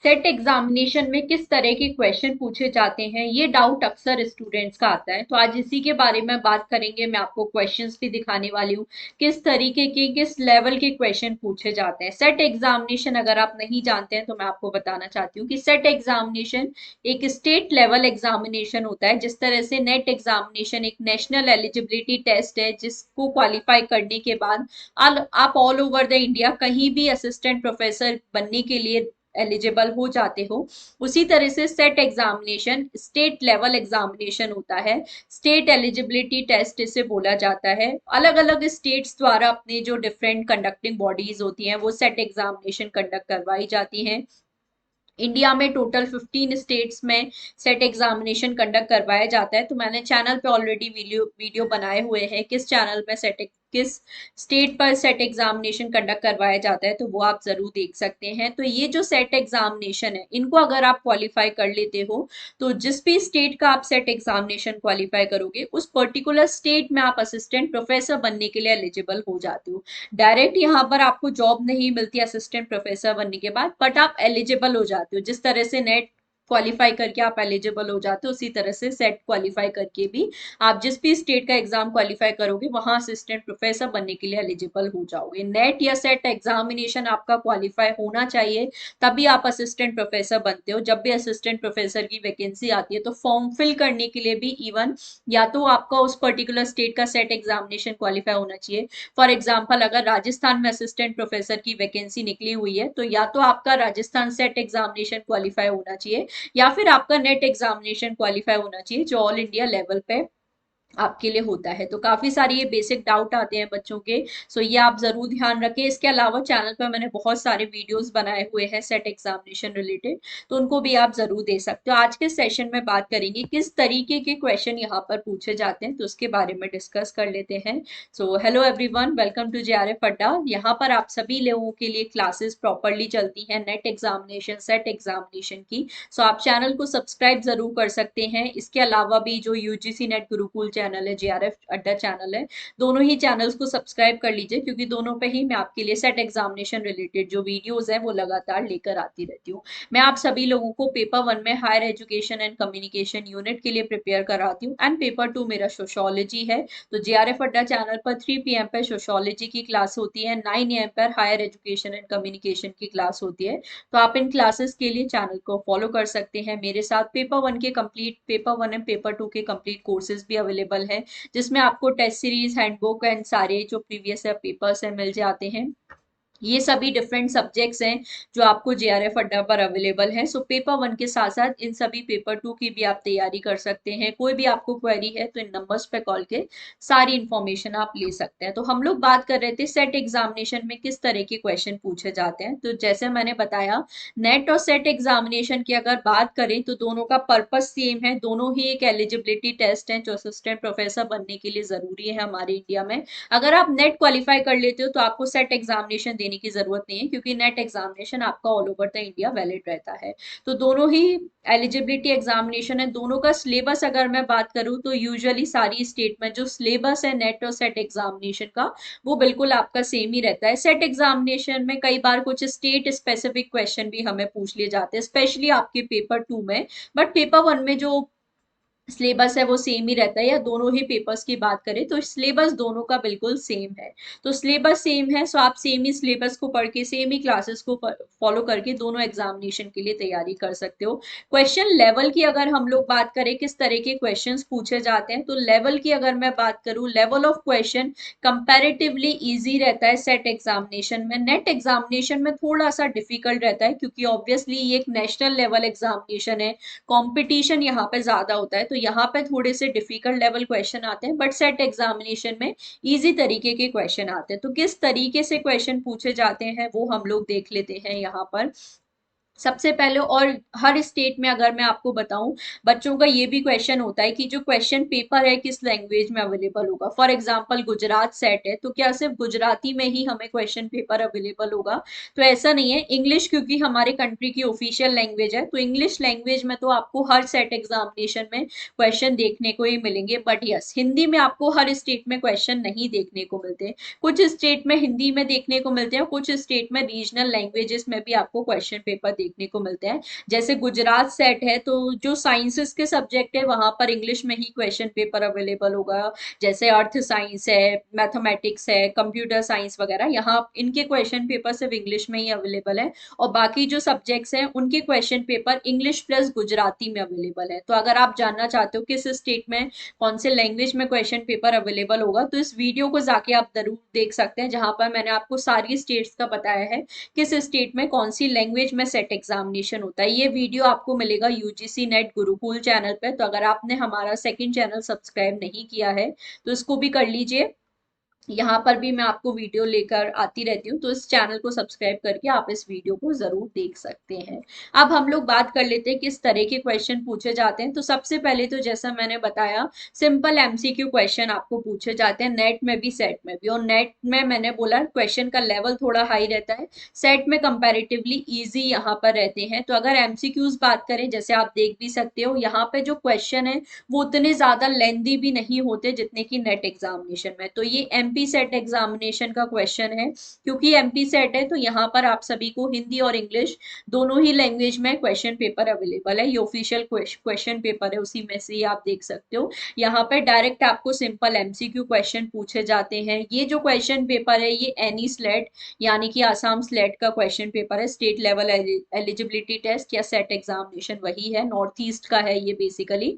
Set examination में किस तरह के क्वेश्चन पूछे जाते हैं, ये डाउट अक्सर स्टूडेंट्स का आता है। तो आज इसी के बारे में बात करेंगे। मैं आपको क्वेश्चंस भी दिखाने वाली हूँ, किस तरीके के किस लेवल के क्वेश्चन पूछे जाते हैं। सेट एग्जामिनेशन अगर आप नहीं जानते हैं तो मैं आपको बताना चाहती हूँ कि सेट एग्जामिनेशन एक स्टेट लेवल एग्जामिनेशन होता है। जिस तरह से नेट एग्जामिनेशन एक नेशनल एलिजिबिलिटी टेस्ट है, जिसको क्वालिफाई करने के बाद आप ऑल ओवर द इंडिया कहीं भी असिस्टेंट प्रोफेसर बनने के लिए एलिजिबल हो जाते हो। उसी तरह से set examination state level examination होता है। स्टेट एलिजिबिलिटी टेस्ट इसे बोला जाता है। अलग अलग स्टेट्स द्वारा अपने जो डिफरेंट कंडक्टिंग बॉडीज होती हैं वो सेट एग्जामिनेशन कंडक्ट करवाई जाती हैं। इंडिया में टोटल 15 स्टेट्स में सेट एग्जामिनेशन कंडक्ट करवाया जाता है। तो मैंने चैनल पे ऑलरेडी वीडियो बनाए हुए हैं किस चैनल में किस स्टेट पर सेट एग्जामिनेशन कंडक्ट करवाया जाता है, तो वो आप जरूर देख सकते हैं। तो ये जो सेट एग्जामिनेशन है, इनको अगर आप क्वालिफाई कर लेते हो तो जिस भी स्टेट का आप सेट एग्जामिनेशन क्वालिफाई करोगे उस पर्टिकुलर स्टेट में आप असिस्टेंट प्रोफेसर बनने के लिए एलिजिबल हो जाते हो। डायरेक्ट यहाँ पर आपको जॉब नहीं मिलती असिस्टेंट प्रोफेसर बनने के बाद, बट आप एलिजिबल हो जाते हो। जिस तरह से नेट क्वालिफाई करके आप एलिजिबल हो जाते हो, उसी तरह से सेट क्वालिफाई करके भी आप जिस भी स्टेट का एग्जाम क्वालिफाई करोगे वहां असिस्टेंट प्रोफेसर बनने के लिए एलिजिबल हो जाओगे। नेट या सेट एग्जामिनेशन आपका क्वालिफाई होना चाहिए, तभी आप असिस्टेंट प्रोफेसर बनते हो। जब भी असिस्टेंट प्रोफेसर की वैकेंसी आती है तो फॉर्म फिल करने के लिए भी इवन या तो आपका उस पर्टिकुलर स्टेट का सेट एग्जामिनेशन क्वालिफाई होना चाहिए। फॉर एग्जाम्पल अगर राजस्थान में असिस्टेंट प्रोफेसर की वैकेंसी निकली हुई है तो या तो आपका राजस्थान सेट एग्जामिनेशन क्वालिफाई होना चाहिए या फिर आपका नेट एग्जामिनेशन क्वालिफाई होना चाहिए, जो ऑल इंडिया लेवल पे आपके लिए होता है। तो काफी सारे ये बेसिक डाउट आते हैं बच्चों के, सो ये आप जरूर ध्यान रखें। इसके अलावा चैनल पर मैंने बहुत सारे वीडियोस बनाए हुए हैं सेट एग्जामिनेशन रिलेटेड, तो उनको भी आप जरूर दे सकते हो। आज के सेशन में बात करेंगे किस तरीके के क्वेश्चन यहाँ पर पूछे जाते हैं, तो उसके बारे में डिस्कस कर लेते हैं। So hello everyone, welcome to JRF अड्डा। यहाँ पर आप सभी लोगों के लिए क्लासेस प्रॉपरली चलती हैं नेट एग्जामिनेशन सेट एग्जामिनेशन की। सो आप चैनल को सब्सक्राइब जरूर कर सकते हैं। इसके अलावा भी जो यूजीसी नेट गुरुकुल चैनल है, जेआरएफ अड्डा चैनल है, दोनों ही चैनल्स को सब्सक्राइब कर लीजिए, क्योंकि दोनों पे ही मैं आपके लिए सेट एग्जामिनेशन रिलेटेड जो वीडियोस है वो लगातार लेकर आती रहती हूँ। मैं आप सभी लोगों को पेपर 1 में higher education and communication unit के लिए प्रिपेयर कराती हूँ, एंड पेपर 2 मेरा सोशोलॉजी है। तो जेआरएफ अड्डा चैनल पर 3 PM पर सोशोलॉजी की क्लास होती है, 9 AM पर हायर एजुकेशन एंड कम्युनिकेशन की क्लास होती है। तो आप इन क्लासेस के लिए चैनल को फॉलो कर सकते हैं। मेरे साथ पेपर वन एंड पेपर 2 के कंप्लीट कोर्सेज भी अवेलेबल है, जिसमें आपको टेस्ट सीरीज, हैंडबुक एंड सारे जो प्रीवियस पेपर्स है मिल जाते हैं। ये सभी डिफरेंट सब्जेक्ट्स हैं जो आपको जेआरएफ अड्डा पर अवेलेबल है। सो पेपर 1 के साथ साथ इन सभी पेपर 2 की भी आप तैयारी कर सकते हैं। कोई भी आपको क्वेरी है तो इन नंबर्स पे कॉल के सारी इंफॉर्मेशन आप ले सकते हैं। तो हम लोग बात कर रहे थे सेट एग्जामिनेशन में किस तरह के क्वेश्चन पूछे जाते हैं। तो जैसे मैंने बताया, नेट और सेट एग्जामिनेशन की अगर बात करें तो दोनों का पर्पस सेम है। दोनों ही एक एलिजिबिलिटी टेस्ट है जो असिस्टेंट प्रोफेसर बनने के लिए जरूरी है हमारे इंडिया में। अगर आप नेट क्वालिफाई कर लेते हो तो आपको सेट एग्जामिनेशन देने की जरूरत नहीं है, क्योंकि नेट एग्जामिनेशन आपका all over the India valid रहता है। तो दोनों ही एलिजिबिलिटी एग्जामिनेशन है। दोनों का सिलेबस अगर मैं बात करूं तो यूजुअली सारी स्टेट में जो सिलेबस है नेट और सेट एग्जामिनेशन का, वो बिल्कुल आपका सेम ही रहता है। सेट एग्जामिनेशन में कई बार कुछ स्टेट स्पेसिफिक क्वेश्चन भी हमें पूछ लिए जाते हैं, स्पेशली आपके पेपर 2 में। बट पेपर 1 में जो सिलेबस है वो सेम ही रहता है। या दोनों ही पेपर्स की बात करें तो सिलेबस दोनों का बिल्कुल सेम है। तो सिलेबस सेम है, सो आप सेम ही सिलेबस को पढ़ के सेम ही क्लासेस को फॉलो करके दोनों एग्जामिनेशन के लिए तैयारी कर सकते हो। क्वेश्चन लेवल की अगर हम लोग बात करें किस तरह के क्वेश्चंस पूछे जाते हैं, तो लेवल की अगर मैं बात करूं, level of question comparatively easy रहता है सेट एग्जामिनेशन में। नेट एग्जामिनेशन में थोड़ा सा डिफिकल्ट रहता है, क्योंकि ऑब्वियसली ये एक नेशनल लेवल एग्जामिनेशन है, कंपटीशन यहाँ पे ज्यादा होता है, तो यहाँ पे थोड़े से डिफिकल्ट लेवल क्वेश्चन आते हैं। बट सेट एग्जामिनेशन में इजी तरीके के क्वेश्चन आते हैं। तो किस तरीके से क्वेश्चन पूछे जाते हैं वो हम लोग देख लेते हैं यहाँ पर। सबसे पहले, और हर स्टेट में अगर मैं आपको बताऊं, बच्चों का ये भी क्वेश्चन होता है कि जो क्वेश्चन पेपर है किस लैंग्वेज में अवेलेबल होगा। फॉर एग्जांपल गुजरात सेट है तो क्या सिर्फ गुजराती में ही हमें क्वेश्चन पेपर अवेलेबल होगा? तो ऐसा नहीं है। इंग्लिश क्योंकि हमारे कंट्री की ऑफिशियल लैंग्वेज है, तो इंग्लिश लैंग्वेज में तो आपको हर सेट एग्जामिनेशन में क्वेश्चन देखने को ही मिलेंगे। बट यस, हिंदी में आपको हर स्टेट में क्वेश्चन नहीं देखने को मिलते। कुछ स्टेट में हिंदी में देखने को मिलते हैं, कुछ स्टेट में रीजनल लैंग्वेजेस में भी आपको क्वेश्चन पेपर देखने को मिलते हैं। जैसे गुजरात सेट है तो जो साइंसेस के सब्जेक्ट है वहां पर इंग्लिश में ही क्वेश्चन पेपर अवेलेबल होगा। जैसे अर्थ साइंस है, मैथमेटिक्स है, कंप्यूटर साइंस वगैरह, यहाँ इनके क्वेश्चन पेपर सिर्फ इंग्लिश में ही अवेलेबल है। और बाकी जो सब्जेक्ट्स हैं उनके question paper English plus Gujarati में अवेलेबल है। तो अगर आप जानना चाहते हो किस स्टेट में कौन से लैंग्वेज में क्वेश्चन पेपर अवेलेबल होगा तो इस वीडियो को जाके आप जरूर देख सकते हैं, जहां पर मैंने आपको सारी स्टेट्स का बताया है किस स्टेट में कौन सी लैंग्वेज में सेट एग्जामिनेशन होता है। ये वीडियो आपको मिलेगा यूजीसी नेट गुरुकुल चैनल पे। तो अगर आपने हमारा सेकंड चैनल सब्सक्राइब नहीं किया है तो इसको भी कर लीजिए। यहाँ पर भी मैं आपको वीडियो लेकर आती रहती हूँ, तो इस चैनल को सब्सक्राइब करके आप इस वीडियो को जरूर देख सकते हैं। अब हम लोग बात कर लेते हैं किस तरह के क्वेश्चन पूछे जाते हैं। तो सबसे पहले तो जैसा मैंने बताया, सिंपल एमसीक्यू क्वेश्चन आपको पूछे जाते हैं नेट में भी सेट में भी। और नेट में मैंने बोला क्वेश्चन का लेवल थोड़ा हाई रहता है, सेट में कंपेरेटिवली इजी यहाँ पर रहते हैं। तो अगर एमसीक्यूज बात करें, जैसे आप देख भी सकते हो यहाँ पे जो क्वेश्चन है वो उतने ज्यादा लेंदी भी नहीं होते जितने की नेट एग्जामिनेशन में। तो ये एमपी सेट एग्जामिनेशन का क्वेश्चन है। क्योंकि एमपी सेट है तो यहाँ पर आप सभी को हिंदी और इंग्लिश दोनों ही लैंग्वेज में क्वेश्चन पेपर अवेलेबल है। ये ऑफिशियल क्वेश्चन पेपर है, उसी में से ही आप देख सकते हो। यहाँ पे डायरेक्ट आपको सिंपल एमसीक्यू क्वेश्चन पूछे जाते हैं। ये जो क्वेश्चन पेपर है ये एनी स्लेट यानी कि आसाम स्लेट का क्वेश्चन पेपर है। स्टेट लेवल एलिजिबिलिटी टेस्ट या सेट एग्जामिनेशन वही है, नॉर्थ ईस्ट का है ये बेसिकली।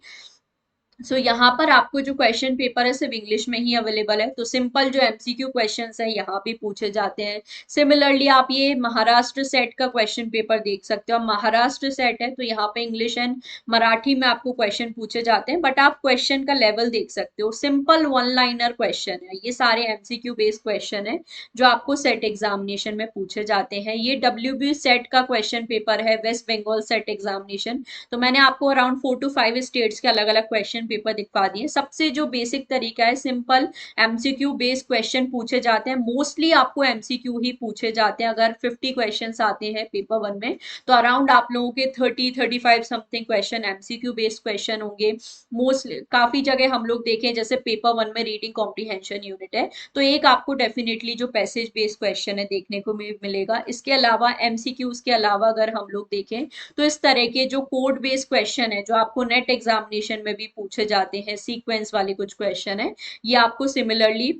यहाँ पर आपको जो क्वेश्चन पेपर है सिर्फ इंग्लिश में ही अवेलेबल है। तो सिंपल जो एमसीक्यू क्वेश्चंस है यहाँ भी पूछे जाते हैं। सिमिलरली आप ये महाराष्ट्र सेट का क्वेश्चन पेपर देख सकते हो। महाराष्ट्र सेट है तो यहाँ पे इंग्लिश एंड मराठी में आपको क्वेश्चन पूछे जाते हैं, बट आप क्वेश्चन का लेवल देख सकते हो, सिंपल वन लाइनर क्वेश्चन है। ये सारे एमसीक्यू बेस्ड क्वेश्चन है जो आपको सेट एग्जामिनेशन में पूछे जाते हैं। ये डब्ल्यूबी सेट का क्वेश्चन पेपर है, वेस्ट बंगाल सेट एग्जामिनेशन। तो मैंने आपको अराउंड 4 to 5 स्टेट्स के अलग अलग क्वेश्चन पेपर दिखा दिए। सबसे जो बेसिक तरीका है, सिंपल एमसीक्यू बेस्ड क्वेश्चन पूछे जाते हैं। मोस्टली आपको एमसीक्यू ही पूछे जाते हैं। अगर 50 क्वेश्चंस आते हैं पेपर वन में तो अराउंड आप लोगों के 30-35 something question MCQ based question होंगे। मोस्टली काफी जगह हम लोग देखें, जैसे पेपर वन में रीडिंग कॉम्प्रीहेंशन यूनिट है तो एक आपको डेफिनेटली जो पैसेज बेस्ड क्वेश्चन है देखने को मिलेगा। इसके अलावा एमसीक्यूज के अलावा अगर हम लोग देखें तो इस तरह के जो कोड बेस्ड क्वेश्चन है जो आपको नेट एग्जामिनेशन में भी पूछे जाते हैं, सीक्वेंस वाले कुछ क्वेश्चन है, ये आपको सिमिलरली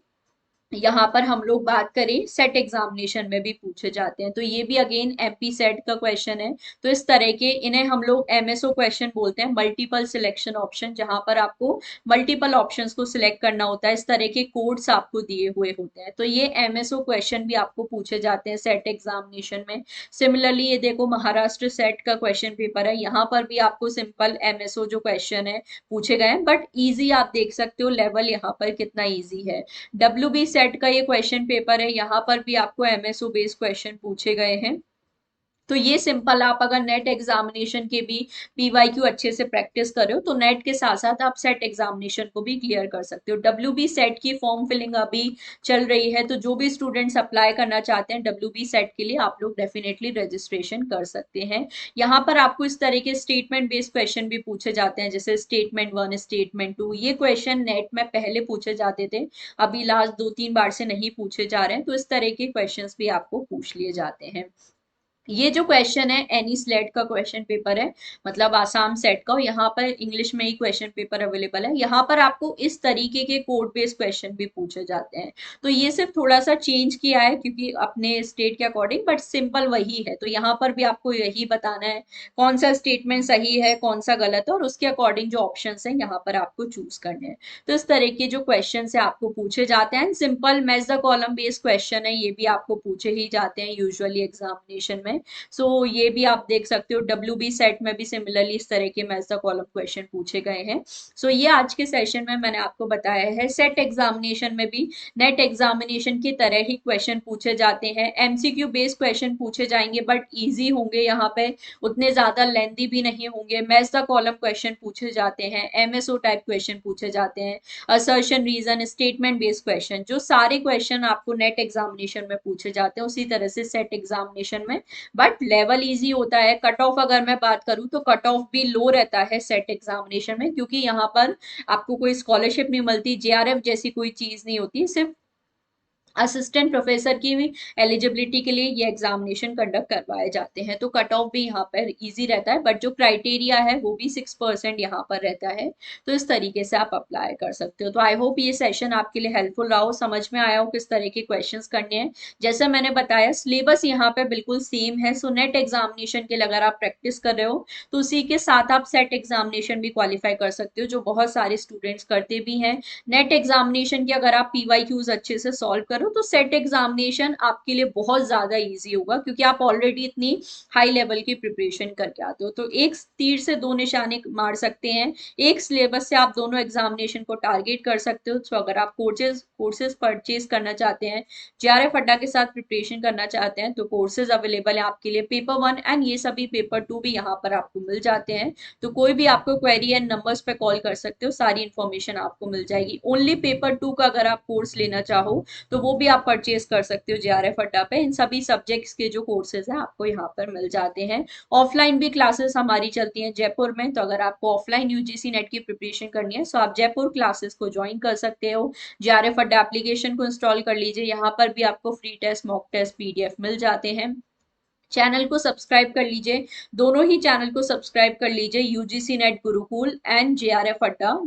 यहाँ पर हम लोग बात करें सेट एग्जामिनेशन में भी पूछे जाते हैं। तो ये भी अगेन एमपी सेट का क्वेश्चन है। तो इस तरह के इन्हें हम लोग एमएसओ क्वेश्चन बोलते हैं, मल्टीपल सिलेक्शन ऑप्शन, जहां पर आपको मल्टीपल ऑप्शंस को सिलेक्ट करना होता है। इस तरह के कोड्स आपको दिए हुए होते हैं। तो ये एमएसओ क्वेश्चन भी आपको पूछे जाते हैं सेट एग्जामिनेशन में। सिमिलरली ये देखो महाराष्ट्र सेट का क्वेश्चन पेपर है, यहाँ पर भी आपको सिंपल एमएसओ जो क्वेश्चन है पूछे गए हैं, बट ईजी आप देख सकते हो लेवल यहाँ पर कितना ईजी है। डब्ल्यू सेट का ये क्वेश्चन पेपर है, यहाँ पर भी आपको एमएसओ बेस्ड क्वेश्चन पूछे गए हैं। तो ये सिंपल, आप अगर नेट एग्जामिनेशन के भी पीवाईक्यू अच्छे से प्रैक्टिस कर रहे हो तो नेट के साथ साथ आप सेट एग्जामिनेशन को भी क्लियर कर सकते हो। डब्ल्यूबी सेट की फॉर्म फिलिंग अभी चल रही है, तो जो भी स्टूडेंट्स अप्लाई करना चाहते हैं डब्ल्यूबी सेट के लिए आप लोग डेफिनेटली रजिस्ट्रेशन कर सकते हैं। यहाँ पर आपको इस तरह के स्टेटमेंट बेस्ड क्वेश्चन भी पूछे जाते हैं, जैसे स्टेटमेंट 1, स्टेटमेंट 2। ये क्वेश्चन नेट में पहले पूछे जाते थे, अभी लास्ट 2-3 बार से नहीं पूछे जा रहे हैं। तो इस तरह के क्वेश्चंस भी आपको पूछ लिए जाते हैं। ये जो क्वेश्चन है एनी स्लेट का क्वेश्चन पेपर है, मतलब आसाम सेट का, और यहाँ पर इंग्लिश में ही क्वेश्चन पेपर अवेलेबल है। यहाँ पर आपको इस तरीके के कोड बेस्ड क्वेश्चन भी पूछे जाते हैं। तो ये सिर्फ थोड़ा सा चेंज किया है क्योंकि अपने स्टेट के अकॉर्डिंग, बट सिंपल वही है। तो यहाँ पर भी आपको यही बताना है कौन सा स्टेटमेंट सही है कौन सा गलत है, और उसके अकॉर्डिंग जो ऑप्शन है यहाँ पर आपको चूज करने हैं। तो इस तरह के जो क्वेश्चन है आपको पूछे जाते हैं। Simple match the column based question है, ये भी आपको पूछे ही जाते हैं यूजुअली एग्जामिनेशन में। ये भी आप देख सकते हो डब्ल्यूबी सेट में भी सिमिलरली इस तरह के मैच द कॉलम क्वेश्चन पूछे गए हैं। ये आज के सेशन में मैंने आपको बताया है सेट एग्जामिनेशन में भी नेट एग्जामिनेशन की तरह ही क्वेश्चन पूछे जाते हैं। एमसीक्यू बेस्ड क्वेश्चन पूछे जाएंगे बट इजी होंगे, यहाँ पे उतने ज्यादा लेंदी भी नहीं होंगे। मैच द कॉलम क्वेश्चन पूछे जाते हैं, एमएसओ टाइप क्वेश्चन पूछे जाते हैं, assertion reason statement based question, जो सारे क्वेश्चन आपको नेट एग्जामिनेशन में पूछे जाते हैं उसी तरह से सेट एग्जामिनेशन में, बट लेवल इजी होता है। कट ऑफ अगर मैं बात करूं तो कट ऑफ भी लो रहता है सेट एग्जामिनेशन में, क्योंकि यहाँ पर आपको कोई स्कॉलरशिप नहीं मिलती, जेआरएफ जैसी कोई चीज नहीं होती, सिर्फ असिस्टेंट प्रोफेसर की भी एलिजिबिलिटी के लिए ये एग्जामिनेशन कंडक्ट करवाए जाते हैं। तो कट ऑफ भी यहाँ पर इजी रहता है, बट जो क्राइटेरिया है वो भी 6% यहाँ पर रहता है। तो इस तरीके से आप अप्लाई कर सकते हो। तो आई होप ये सेशन आपके लिए हेल्पफुल रहा हो, समझ में आया हो किस तरह के क्वेश्चंस करने हैं। जैसे मैंने बताया सिलेबस यहाँ पे बिल्कुल सेम है। सो नेट एग्जामिनेशन के लिए अगर आप प्रैक्टिस कर रहे हो तो उसी के साथ आप सेट एग्जामिनेशन भी क्वालिफाई कर सकते हो, जो बहुत सारे स्टूडेंट्स करते भी हैं। नेट एग्जामिनेशन की अगर आप पीवाईक्यूज अच्छे से सॉल्व करो तो सेट एग्जामिनेशन आपके लिए बहुत ज्यादा इजी होगा, क्योंकि आप ऑलरेडी इतनी हाई लेवल की प्रिपरेशन करके आते हो। तो एक तीर से दो निशाने मार सकते हैं, एक सिलेबस से आप दोनों एग्जामिनेशन को टारगेट कर सकते हो। तो अगर आप कोर्सेज परचेज करना चाहते हैं, जेआरएफ अड्डा के साथ प्रिपरेशन करना चाहते हैं, तो कोर्सेज अवेलेबल है आपके लिए। पेपर 1 एंड ये सभी पेपर 2 भी यहाँ पर आपको मिल जाते हैं। तो कोई भी आपको क्वेरी एंड नंबर्स पे कॉल कर सकते हो, सारी इन्फॉर्मेशन आपको मिल जाएगी। ओनली पेपर 2 का अगर आप कोर्स लेना चाहो तो वो भी आप परचेज कर सकते हो जेआरएफ अड्डा पे। इन सभी सब्जेक्ट्स के जो कोर्सेज हैं आपको यहाँ पर मिल जाते हैं। ऑफलाइन भी क्लासेस हमारी चलती हैं जयपुर में। तो अगर आपको ऑफलाइन यूजीसी नेट की प्रिपरेशन करनी है तो आप जयपुर क्लासेस को ज्वाइन कर सकते हो। जेआरएफ अड्डा एप्लीकेशन को इंस्टॉल कर लीजिए, यहाँ पर भी आपको free test, mock test, PDF मिल जाते हैं। चैनल को सब्सक्राइब कर लीजिए, दोनों ही चैनल को सब्सक्राइब कर लीजिए, UGC net Gurukul and JRF अड्डा।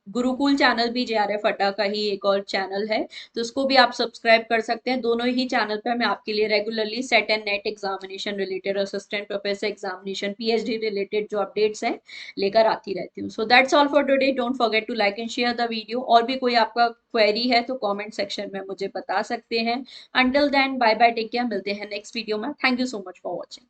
गुरुकुल चैनल भी जेआरएफ अड्डा का ही एक और चैनल है, तो उसको भी आप सब्सक्राइब कर सकते हैं। दोनों ही चैनल पर मैं आपके लिए regularly SET and NET examination related, assistant professor examination, PhD related जो अपडेट्स हैं लेकर आती रहती हूँ। So that's all for today. Don't forget to like and share the video. और भी कोई आपका क्वेरी है तो कमेंट सेक्शन में मुझे बता सकते हैं। Until then bye bye, take care, मिलते हैं नेक्स्ट वीडियो में। Thank you so much for watching.